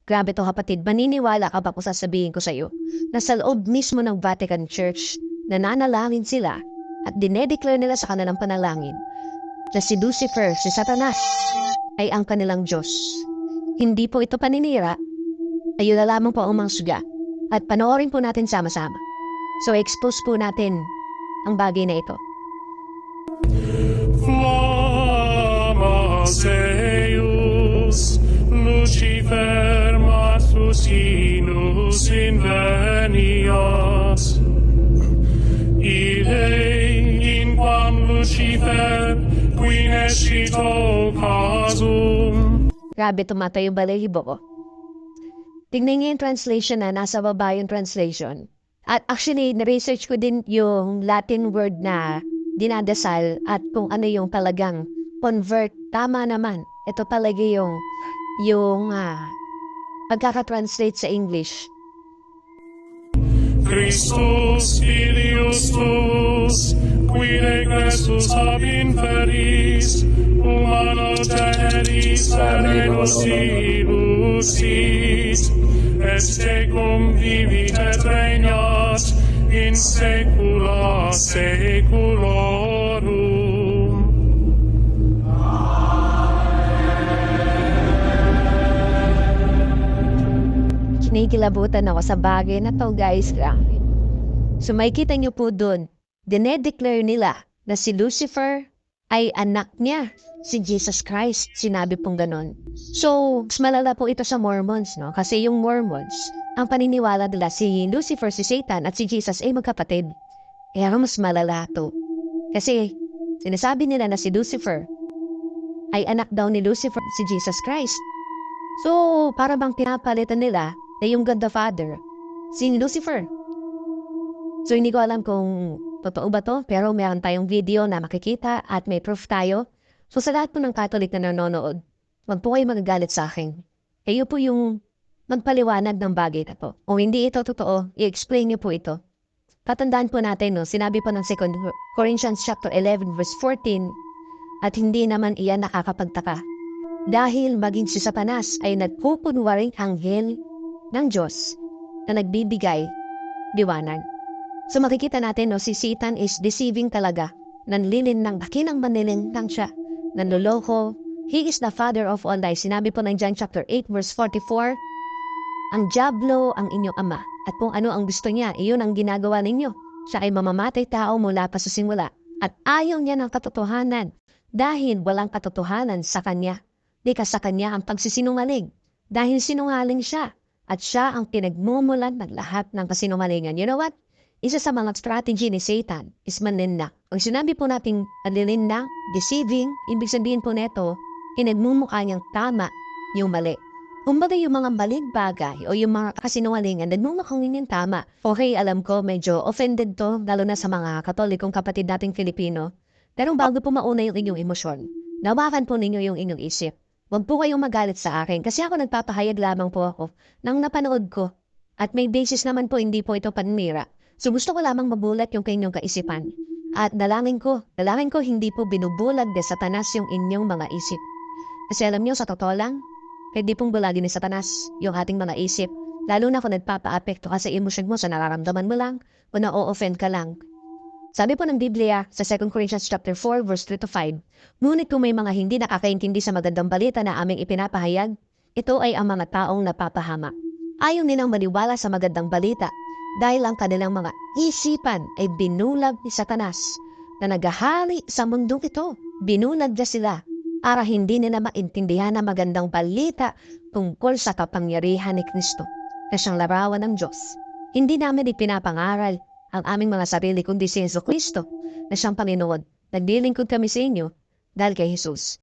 Grabe to kapatid, maniniwala ka ba kung sasabihin ko sa iyo na sa loob mismo ng Vatican Church, nananalangin sila at dinedeclare nila sa kanilang panalangin na si Lucifer, si Satanas, ay ang kanilang Diyos. Hindi po ito paninira, ayun na lamang po ang mga suga. At panoorin po natin sama-sama. So expose po natin ang bagay na ito. Flammas eius, Lucifer matusinus invenias. Ille in quam Lucifer, qui nescito casum. Grabe, tumatay yung balahibo ko. Tingnan niyo yung translation na nasa baba yung translation. At actually, na-research ko din yung Latin word na dinadasal at kung ano yung talagang convert. Tama naman. Ito talaga yung pagkakatranslate sa English. Christus filius tuus, qui regressus ab inferis, humanos generis terrenos illusis, et tecum vivit et regnat in saecula saeculorum. Kinikilabutan ako sa bagay na to, guys. So makikita niyo po dun, dinedeclare nila na si Lucifer ay anak niya, si Jesus Christ. Sinabi pong ganon. So, mas malala po ito sa Mormons, no? Kasi yung Mormons, ang paniniwala nila si Lucifer, si Satan at si Jesus ay magkapatid. Kaya mas malala to. Kasi sinasabi nila na si Lucifer ay anak daw ni Lucifer, si Jesus Christ. So, para bang pinapalitan nila na yung God the Father, si Lucifer. So, hindi ko alam kung totoo ba to, pero meron tayong video na makikita at may proof tayo. So, sa lahat po ng Catholic na nanonood, wag po kayo magagalit sa akin. Kayo po yung magpaliwanag ng bagay na to. Kung hindi ito totoo, i-explain niyo po ito. Tatandaan po natin, no, sinabi po ng 2 Corinthians chapter 11 verse 14, at hindi naman iyan nakakapagtaka. Dahil maging si Satanas ay nagpupunwaring anghel ng Diyos na nagbibigay liwanag. So makikita natin, no, si Satan is deceiving talaga. Nanlilinlang, dakilang manlilintang siya. Nanloloko. He is the father of all lies. Sinabi po ng John chapter 8 verse 44, ang diablo ang inyong ama. At kung ano ang gusto niya, iyon ang ginagawa ninyo. Siya ay mamamatay tao mula pa sa simula. At ayaw niya ng katotohanan dahil walang katotohanan sa kanya. Di ka sa kanya ang pagsisinungaling dahil sinungaling siya. At siya ang pinagmumulan ng lahat ng kasinungalingan. You know what? Isa sa mga strategy ni Satan is manlinlang. Ang sinabi po nating manlinlang, deceiving, ibig sabihin po neto, pinagmumukha niyang tama yung mali. Kumbaga yung mga maling bagay o yung mga kasinungalingan, nagmumukhang yung tama. Okay, alam ko, medyo offended to, lalo na sa mga Katolikong kapatid nating Filipino. Pero bago po mauna yung inyong emosyon, nawakan po ninyo yung inyong isip. Huwag po kayong magalit sa akin kasi ako nagpapahayag lamang po ako nang napanood ko. At may basis naman po, hindi po ito paninira. So gusto ko lamang mabulat yung kanyang kaisipan. At dalangin ko hindi po binubulag de Satanas yung inyong mga isip. Kasi alam niyo, sa totoo lang, pwede pong bulagin ni Satanas yung ating mga isip. Lalo na kung nagpapa-apekto ka sa emosyon mo, sa nararamdaman mo lang, o na-o-offend ka lang. Sabi po ng Biblia sa 2 Corinthians chapter 4 verse 3-5, ngunit kung may mga hindi nakakaintindi sa magandang balita na aming ipinapahayag, ito ay ang mga taong napapahama. Ayaw nilang maniwala sa magandang balita dahil ang kanilang mga isipan ay binulag ni Satanas na naghahari sa mundong ito. Binulag niya sila para hindi nila maintindihan ang magandang balita tungkol sa kapangyarihan ni Kristo na siyang larawan ng Diyos. Hindi namin ipinapangaral ang aming mga sarili kundi si Jesu Kristo na siyang Panginoon. Naglilingkod kami sa inyo dahil kay Jesus.